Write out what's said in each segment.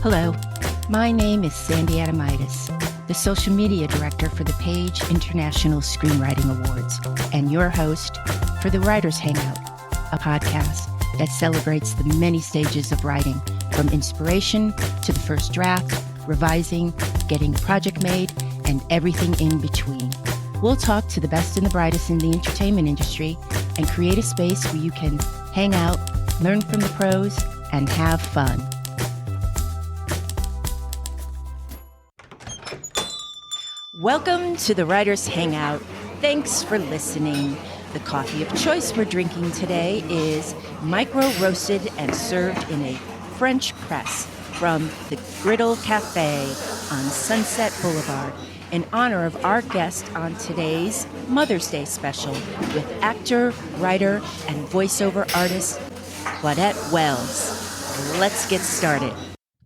Hello, my name is Sandy Adomaitis, the social media director for the Page International Screenwriting Awards, and your host for The Writers Hangout, a podcast that celebrates the many stages of writing, from inspiration to the first draft, revising, getting a project made, and everything in between. We'll talk to the best and the brightest in the entertainment industry and create a space where you can hang out, learn from the pros, and have fun. Welcome to the Writers Hangout. Thanks for listening. The coffee of choice we're drinking today is micro-roasted and served in a French press from the Griddle Cafe on Sunset Boulevard, in honor of our guest on today's Mother's Day special with actor, writer, and voiceover artist Claudette Wells. Let's get started.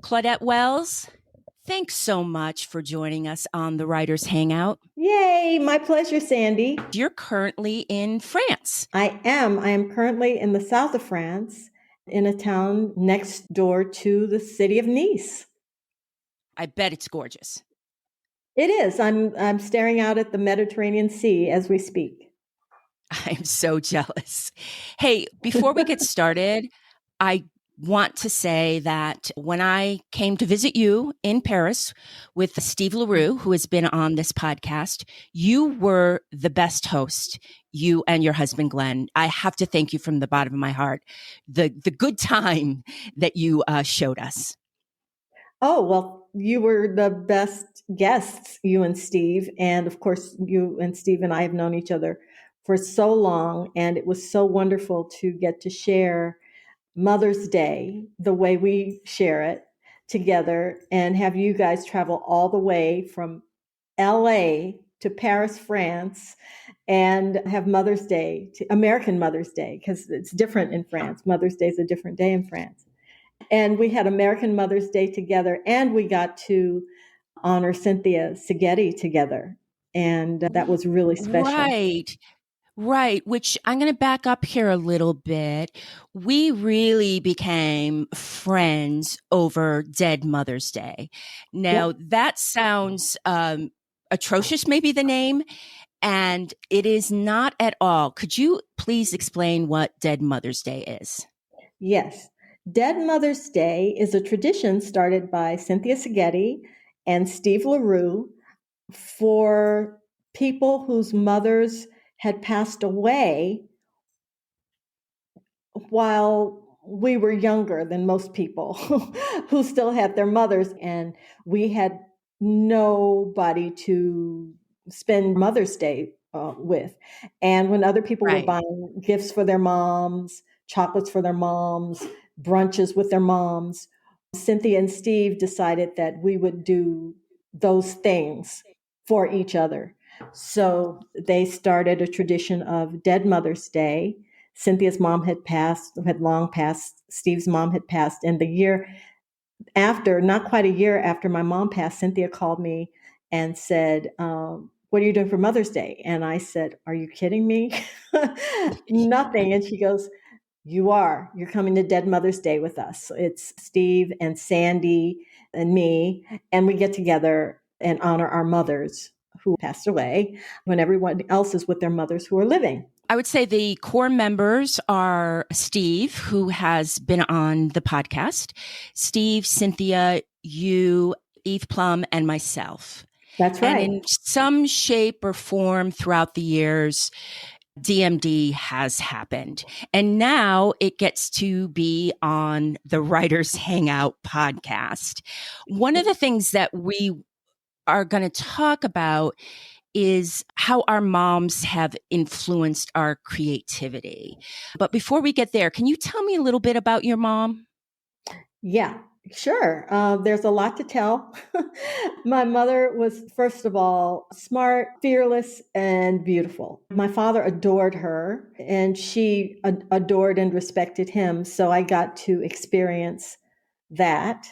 Claudette Wells, thanks so much for joining us on the Writers Hangout. Yay, my pleasure, Sandy. You're currently in France. I am. I am currently in the south of France, in a town next door to the city of Nice. I bet it's gorgeous. It is. I'm staring out at the Mediterranean Sea as we speak. I'm so jealous. Hey, before we get started, I want to say that when I came to visit you in Paris with Steve LaRue, who has been on this podcast, you were the best host, you and your husband, Glenn. I have to thank you from the bottom of my heart. The good time that you showed us. Oh, well, you were the best guests, you and Steve. And of course, you and Steve and I have known each other for so long. And it was so wonderful to get to share Mother's Day the way we share it together, and have you guys travel all the way from LA to Paris, France, and have Mother's Day, American Mother's Day, because it's different in France. Mother's Day is a different day in France. And we had American Mother's Day together, and we got to honor Cynthia Sigeti together. And that was really special. Right, which I'm going to back up here a little bit. We really became friends over Dead Mother's Day. Now, that sounds atrocious, maybe the name, and it is not at all. Could you please explain what Dead Mother's Day is? Yes. Dead Mother's Day is a tradition started by Cynthia Sigeti and Steve LaRue for people whose mothers had passed away while we were younger than most people who still had their mothers, and we had nobody to spend Mother's Day with. And when other people were buying gifts for their moms, chocolates for their moms, brunches with their moms, Cynthia and Steve decided that we would do those things for each other. So they started a tradition of Dead Mother's Day. Cynthia's mom had long passed. Steve's mom had passed. And the year after, not quite a year after my mom passed, Cynthia called me and said, what are you doing for Mother's Day? And I said, are you kidding me? Nothing. And she goes, you are. You're coming to Dead Mother's Day with us. It's Steve and Sandy and me, and we get together and honor our mothers who passed away when everyone else is with their mothers who are living. I would say the core members are Steve, who has been on the podcast, Steve, Cynthia, you, Eve Plum, and myself. That's right. And in some shape or form throughout the years, DMD has happened. And now it gets to be on the Writers Hangout podcast. One of the things that we are going to talk about is how our moms have influenced our creativity. But before we get there, can you tell me a little bit about your mom? Yeah, sure. There's a lot to tell. My mother was, first of all, smart, fearless, and beautiful. My father adored her, and she adored and respected him. So I got to experience that.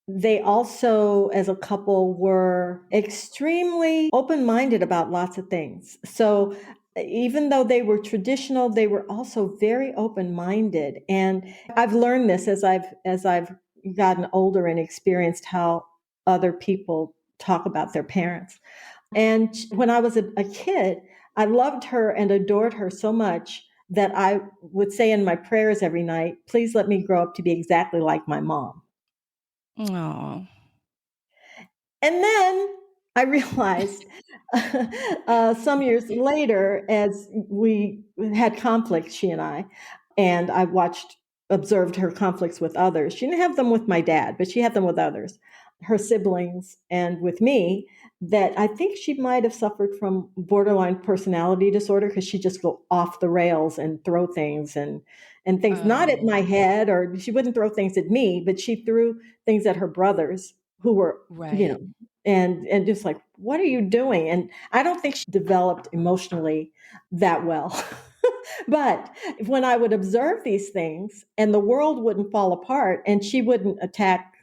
They also, as a couple, were extremely open-minded about lots of things. So even though they were traditional, they were also very open-minded. And I've learned this as I've gotten older and experienced how other people talk about their parents. And when I was a kid, I loved her and adored her so much that I would say in my prayers every night, please let me grow up to be exactly like my mom. Oh. And then I realized some years later, as we had conflicts, she and I observed her conflicts with others. She didn't have them with my dad, but she had them with others, her siblings, and with me, that I think she might have suffered from borderline personality disorder because she'd just go off the rails and throw things and things, not at my head, or she wouldn't throw things at me, but she threw things at her brothers who were, Right. and just like, what are you doing? And I don't think she developed emotionally that well. But when I would observe these things and the world wouldn't fall apart and she wouldn't attack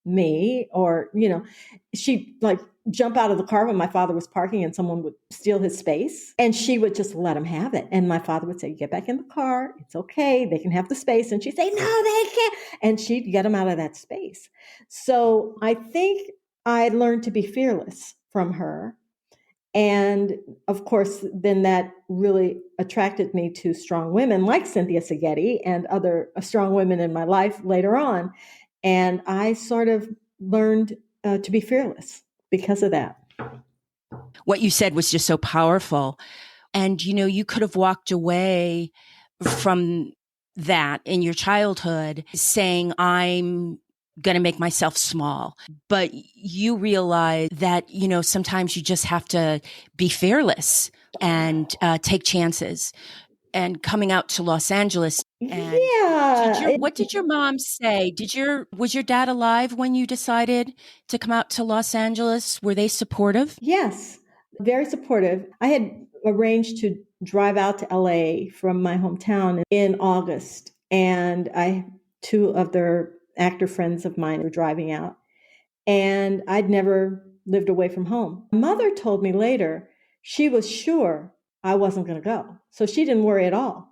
me, or, she'd like jump out of the car when my father was parking and someone would steal his space, and she would just let him have it. And my father would say, get back in the car. It's okay. They can have the space. And she'd say, no, they can't. And she'd get him out of that space. So I think I learned to be fearless from her. And of course, then that really attracted me to strong women like Cynthia Seghetti and other strong women in my life later on. And I sort of learned to be fearless because of that. What you said was just so powerful. And, you could have walked away from that in your childhood saying, I'm going to make myself small. But you realize that, sometimes you just have to be fearless and take chances. And coming out to Los Angeles. And what did your mom say? Was your dad alive when you decided to come out to Los Angeles? Were they supportive? Yes, very supportive. I had arranged to drive out to LA from my hometown in August, and two of their actor friends of mine were driving out, and I'd never lived away from home. My mother told me later she was sure I wasn't going to go, so she didn't worry at all.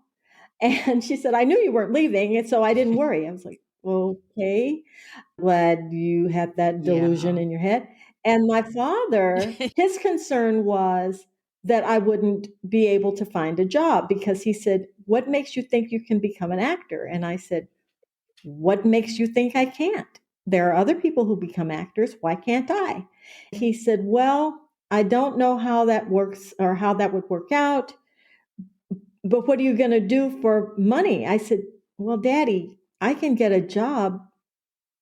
And she said, I knew you weren't leaving, and so I didn't worry. I was like, okay, glad you had that delusion in your head. And my father, his concern was that I wouldn't be able to find a job, because he said, what makes you think you can become an actor? And I said, what makes you think I can't? There are other people who become actors. Why can't I? He said, well, I don't know how that works or how that would work out, but what are you going to do for money? I said, well, Daddy, I can get a job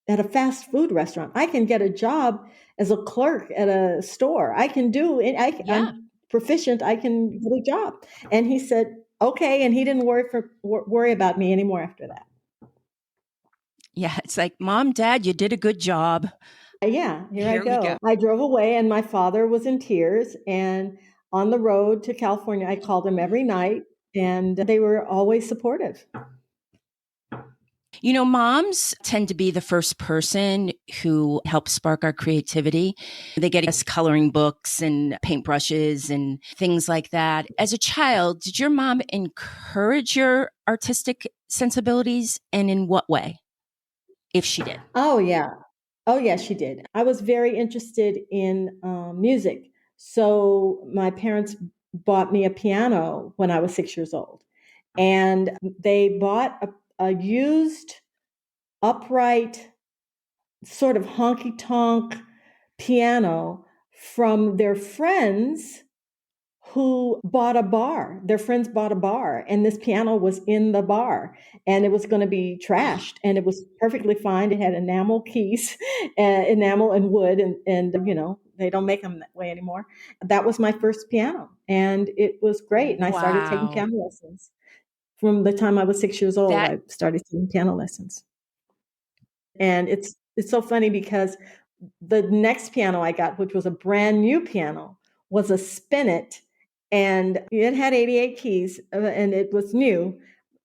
at a fast food restaurant. I can get a job as a clerk at a store. I'm proficient. I can get a job. And he said, okay. And he didn't worry about me anymore after that. Yeah. It's like, Mom, Dad, you did a good job. Yeah. Here I go. I drove away and my father was in tears, and on the road to California, I called him every night, and they were always supportive. Moms tend to be the first person who helps spark our creativity. They get us coloring books and paintbrushes and things like that. As a child, did your mom encourage your artistic sensibilities, and in what way, if she did? Oh, yeah. Oh, yeah, she did. I was very interested in music. So my parents bought me a piano when I was 6 years old. And they bought a used upright sort of honky-tonk piano from their friends who bought a bar. Their friends bought a bar, and this piano was in the bar, and it was going to be trashed, and it was perfectly fine. It had enamel keys, enamel and wood, and they don't make them that way anymore. That was my first piano, and it was great. And I started taking piano lessons. From the time I was 6 years old, I started taking piano lessons. And it's so funny because the next piano I got, which was a brand new piano, was a spinet, and it had 88 keys, and it was new.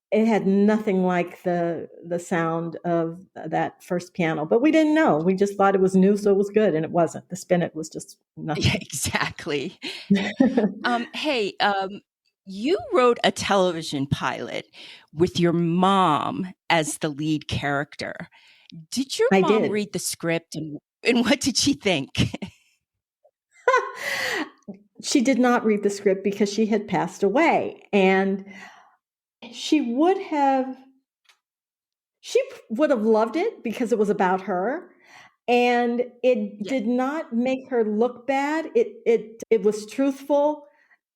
It had nothing like the sound of that first piano, but we didn't know. We just thought it was new, so it was good, and it wasn't. The spinet was just nothing. Yeah, exactly. Hey, you wrote a television pilot with your mom as the lead character. Did your I mom did. read the script and what did she think? She did not read the script because she had passed away. And she would have she would have loved it because it was about her. And it Yeah. did not make her look bad. It was truthful,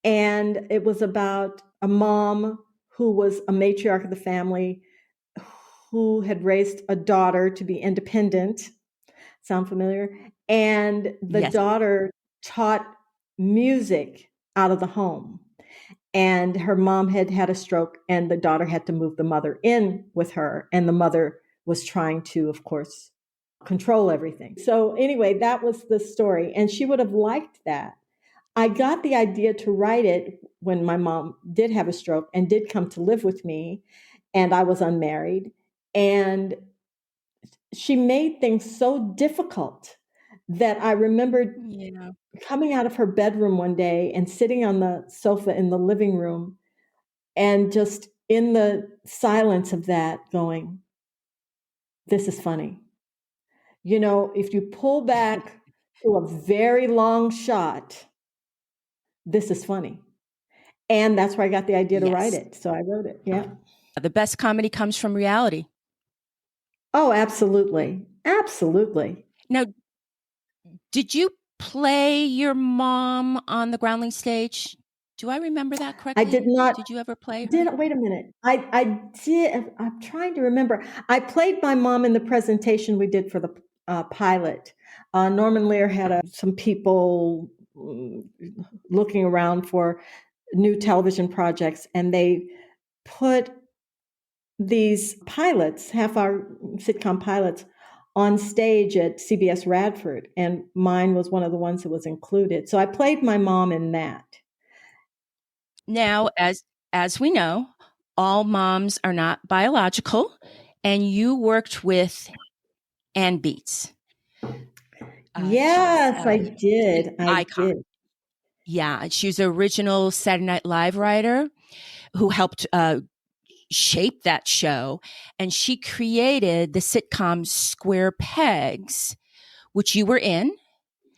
and it was about a mom who was a matriarch of the family who had raised a daughter to be independent. Sound familiar? And the Yes. daughter taught music out of the home. And her mom had had a stroke, and the daughter had to move the mother in with her. And the mother was trying to, of course, control everything. So, anyway, that was the story. And she would have liked that. I got the idea to write it when my mom did have a stroke and did come to live with me, and I was unmarried. And she made things so difficult that I remembered Yeah. coming out of her bedroom one day and sitting on the sofa in the living room and just in the silence of that going, this is funny. You know, if you pull back to a very long shot, this is funny. And that's where I got the idea to write Yes. it. So I wrote it. Yeah. The best comedy comes from reality. Oh, absolutely. Absolutely. Now, did you play your mom on the Groundling stage? Do I remember that I did correctly? not. Did you ever play her? Wait a minute. I did. I'm trying to remember. I played my mom in the presentation we did for the pilot. Norman Lear had some people looking around for new television projects, and they put these pilots, half-hour sitcom pilots, on stage at CBS Radford, and mine was one of the ones that was included. So I played my mom in that. Now, as we know, all moms are not biological, and you worked with Ann Beats. She's Yes, I an did. I icon. did. Yeah, she's an original Saturday Night Live writer who helped shape that show, and she created the sitcom Square Pegs, which you were in,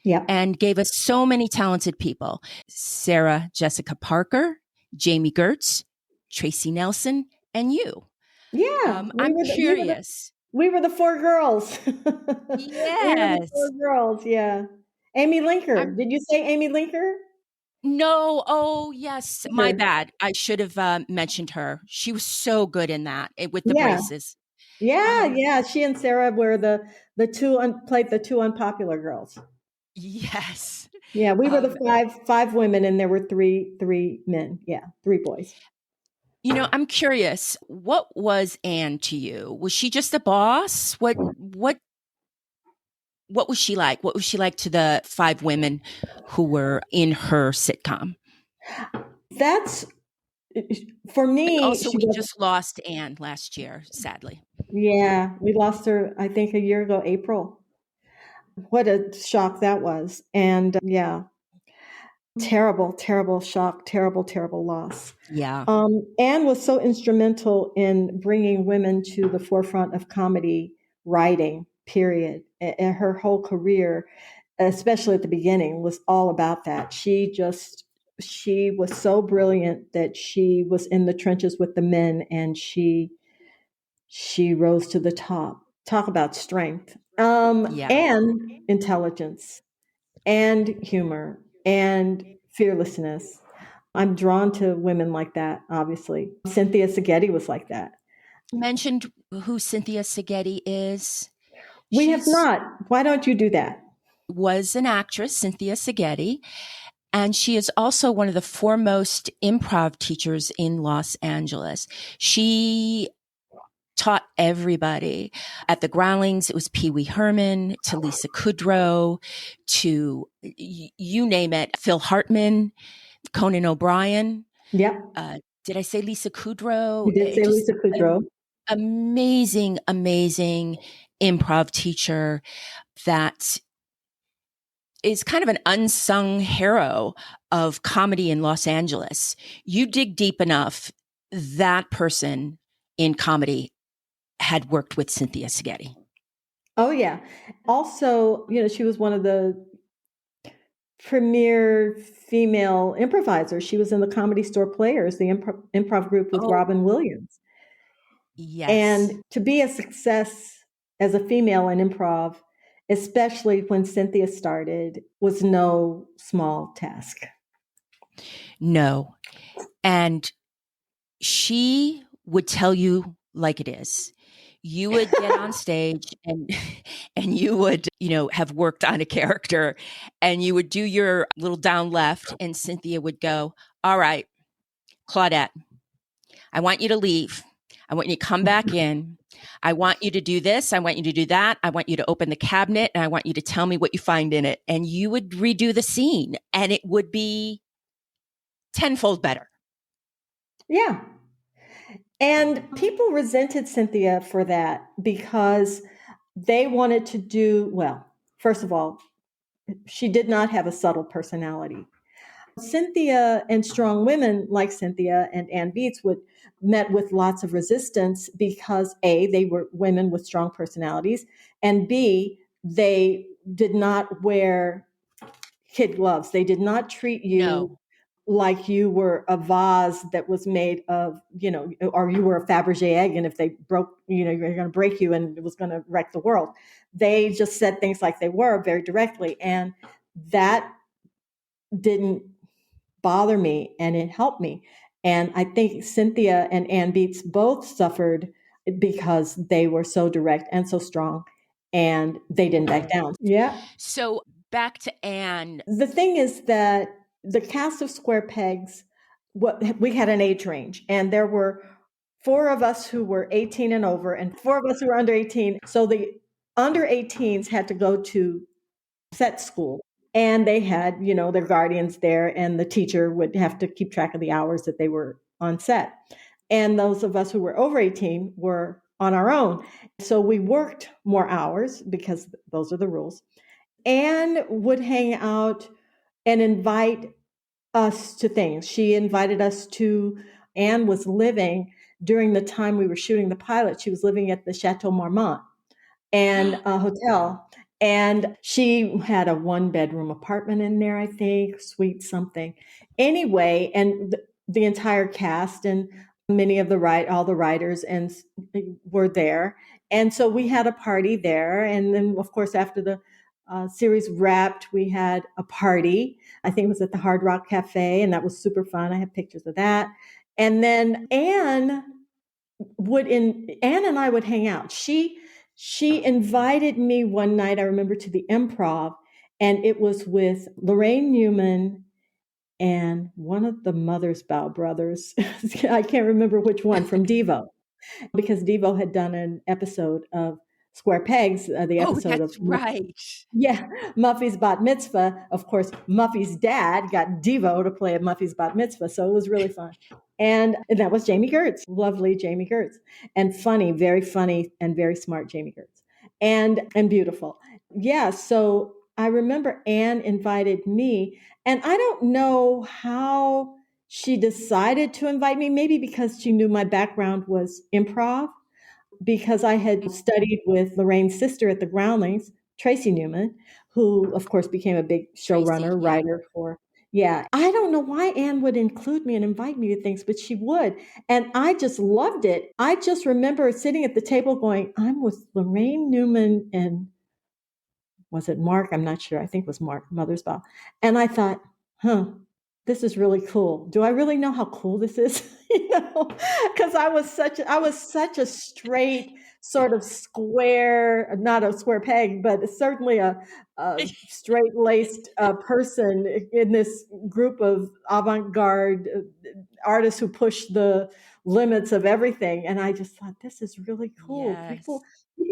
Yep. and gave us so many talented people: Sarah Jessica Parker, Jamie Gertz, Tracy Nelson, and you. Yeah, I'm curious. we were the four girls. We were the four Yes. girls. Yeah. Amy Linker. I'm Did you say Amy Linker? No. Oh, yes. My Her. bad. I should have mentioned her. She was so good in that with the Yeah. braces. Yeah. Um, Yeah. She and Sarah were the two played the two unpopular girls. yes. Yeah, we were the Um, five women, and there were three men. Yeah, three boys. I'm curious. What was Anne to you? Was she just a boss? What was she like? What was she like to the five women who were in her sitcom? That's for me. Also, She we was. just lost Anne last year, sadly. Yeah, we lost her. I think a year ago, April. What a shock that was, and yeah, terrible, terrible shock, terrible, terrible loss. Yeah. Anne was so instrumental in bringing women to the forefront of comedy writing. Period. And her whole career, especially at the beginning, was all about that. She was so brilliant that she was in the trenches with the men, and she rose to the top. Talk about strength, Yeah. and intelligence, and humor, and fearlessness. I'm drawn to women like that, obviously. Cynthia Seghetti was like that. Mentioned who Cynthia Seghetti is. We have She's not. Why don't you do that? was an actress, Cynthia Seghetti, and she is also one of the foremost improv teachers in Los Angeles. She taught everybody. At the Groundlings, it was Pee Wee Herman to Lisa Kudrow to you name it, Phil Hartman, Conan O'Brien. Yep. Did I say Lisa Kudrow? You did say Just Lisa Kudrow. amazing, amazing improv teacher that is kind of an unsung hero of comedy in Los Angeles. You dig deep enough, that person in comedy had worked with Cynthia Seghetti. Oh, yeah. Also, she was one of the premier female improvisers. She was in the Comedy Store Players, the improv group with Oh, Robin Williams. yes. And to be a success as a female in improv, especially when Cynthia started, was no small task. No. And she would tell you like it is. You would get on stage and and you would, have worked on a character and you would do your little down left and Cynthia would go, "All right, Claudette, I want you to leave. I want you to come back in. I want you to do this. I want you to do that. I want you to open the cabinet and I want you to tell me what you find in it." And you would redo the scene and it would be tenfold better. Yeah. And people resented Cynthia for that because they wanted to do, well, first of all, she did not have a subtle personality. Cynthia and strong women like Cynthia and Ann Beats met with lots of resistance because A, they were women with strong personalities, and B, they did not wear kid gloves. They did not treat you No. like you were a vase that was made of, or you were a Fabergé egg, and if they broke, you're going to break you and it was going to wreck the world. They just said things like they were very directly, and that didn't bother me and it helped me. And I think Cynthia and Ann Beats both suffered because they were so direct and so strong and they didn't back down. Yeah. So back to Anne. The thing is that the cast of Square Pegs, we had an age range, and there were 4 of us who were 18 and over and 4 of us who were under 18. So the under 18s had to go to set school. And they had, their guardians there, and the teacher would have to keep track of the hours that they were on set. And those of us who were over 18 were on our own. So we worked more hours because those are the rules. Anne would hang out and invite us to things. She invited us to, Anne was living during the time we were shooting the pilot. She was living at the Chateau Marmont and a hotel. And she had a 1-bedroom apartment in there, I think, suite something. Anyway, and the entire cast and many of all the writers and were there. And so we had a party there. And then, of course, after the series wrapped, we had a party. I think it was at the Hard Rock Cafe, and that was super fun. I have pictures of that. And then Anne and I would hang out. She invited me one night, I remember, to the Improv, and it was with Lorraine Newman and one of the Mothersbaugh brothers. I can't remember which one, from Devo, because Devo had done an episode of Square Pegs, the episode that's of right. Yeah, Muffy's Bat Mitzvah. Of course, Muffy's dad got Devo to play at Muffy's Bat Mitzvah, so it was really fun. And that was Jamie Gertz, lovely Jamie Gertz, and very funny and very smart Jamie Gertz, and beautiful. Yeah, so I remember Anne invited me, and I don't know how she decided to invite me. Maybe because she knew my background was improv, because I had studied with Lorraine's sister at the Groundlings, Tracy Newman, who, of course, became a big showrunner, writer for. Yeah. I don't know why Anne would include me and invite me to things, but she would. And I just loved it. I just remember sitting at the table going, I'm with Lorraine Newman and was it Mark? I'm not sure. I think it was Mark Mothersbaugh. And I thought, this is really cool. Do I really know how cool this is? Because I was such a straight sort of square, not a square peg, but certainly a straight-laced person in this group of avant-garde artists who push the limits of everything. And I just thought, this is really cool. Yes. People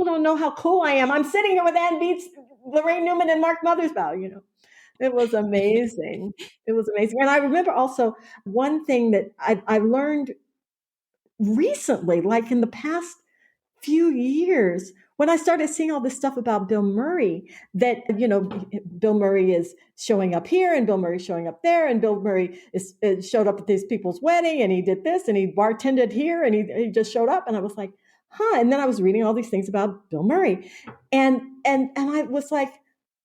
don't know how cool I am. I'm sitting here with Ann Beats, Lorraine Newman, and Mark Mothersbaugh, It was amazing. It was amazing. And I remember also one thing that I learned recently, like in the past few years, when I started seeing all this stuff about Bill Murray, that, Bill Murray is showing up here and Bill Murray showing up there, and Bill Murray showed up at these people's wedding and he did this and he bartended here and he just showed up. And I was like, And then I was reading all these things about Bill Murray. And I was like,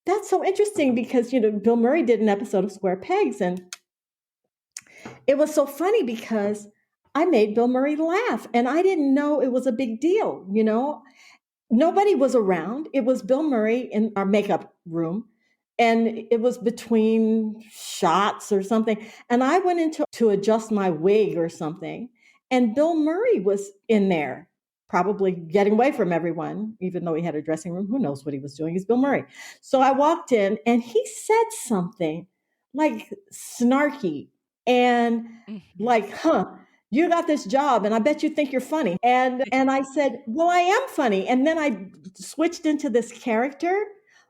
that's so interesting because, Bill Murray did an episode of Square Pegs. And it was so funny because I made Bill Murray laugh. And I didn't know it was a big deal, Nobody was around. It was Bill Murray in our makeup room. And it was between shots or something. And I went in to adjust my wig or something. And Bill Murray was in there, probably getting away from everyone, even though he had a dressing room. Who knows what he was doing? He's Bill Murray. So I walked in and he said something like snarky and like, you got this job and I bet you think you're funny. And I said, well, I am funny. And then I switched into this character,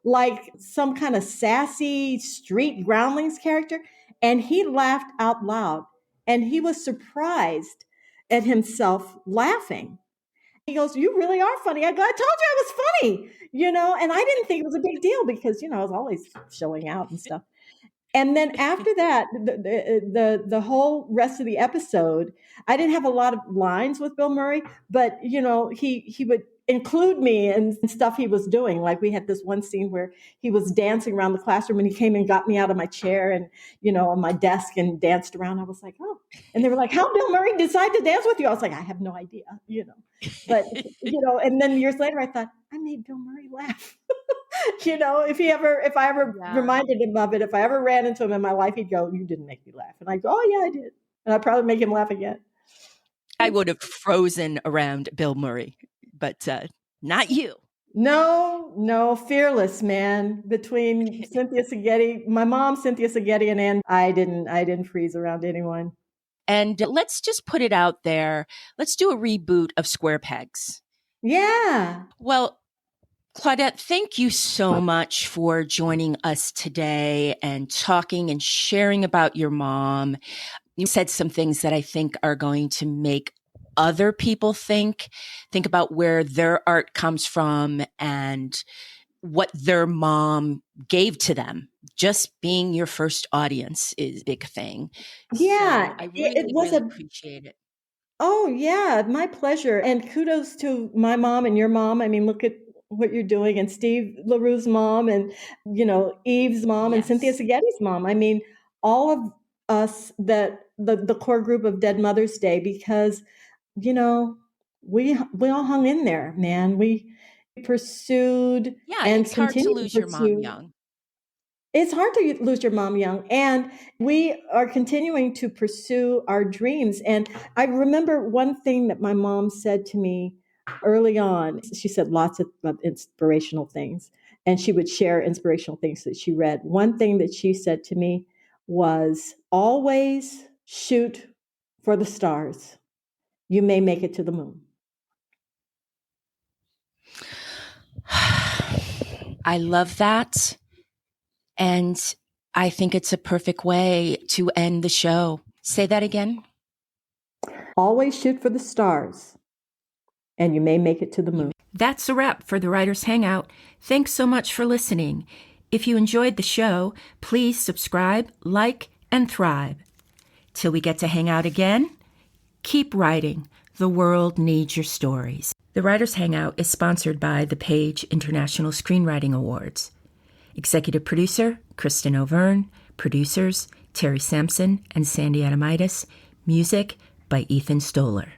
like some kind of sassy street groundlings character. And he laughed out loud and he was surprised at himself laughing. He goes, you really are funny. I go, I told you I was funny, and I didn't think it was a big deal because, I was always showing out and stuff. And then after that, the whole rest of the episode, I didn't have a lot of lines with Bill Murray, but he would include me in stuff he was doing. Like we had this one scene where he was dancing around the classroom and he came and got me out of my chair and, on my desk and danced around. I was like, oh, and they were like, how Bill Murray decided to dance with you? I was like, I have no idea, but, and then years later I thought I made Bill Murray laugh. If I ever reminded him of it, if I ever ran into him in my life, he'd go, you didn't make me laugh. And I go, oh yeah, I did. And I'd probably make him laugh again. I would have frozen around Bill Murray, but not you. No, fearless, man. Between Cynthia Seghetti, my mom, Cynthia Seghetti, and Ann, I didn't freeze around anyone. And let's just put it out there. Let's do a reboot of Square Pegs. Yeah. Well, Claudette, thank you so much for joining us today and talking and sharing about your mom. You said some things that I think are going to make other people think about where their art comes from and what their mom gave to them. Just being your first audience is a big thing. Yeah. So I really appreciate it. Oh, yeah, my pleasure. And kudos to my mom and your mom. I mean, look at what you're doing, and Steve LaRue's mom, and Eve's mom, and Cynthia Seghetti's mom. I mean, all of us, that the core group of Dead Mother's Day, because we all hung in there, man. We pursued, and it's hard to lose your mom young. It's hard to lose your mom young, and we are continuing to pursue our dreams. And I remember one thing that my mom said to me early on. She said lots of inspirational things, and she would share inspirational things that she read. One thing that she said to me was, always shoot for the stars. You may make it to the moon. I love that. And I think it's a perfect way to end the show. Say that again. Always shoot for the stars, and you may make it to the moon. That's a wrap for the Writers Hangout. Thanks so much for listening. If you enjoyed the show, please subscribe, like, and thrive. Till we get to hang out again, keep writing. The world needs your stories. The Writers Hangout is sponsored by the Page International Screenwriting Awards. Executive producer, Kristin Overn. Producers, Terry Sampson and Sandy Adomaitis. Music by Ethan Stoller.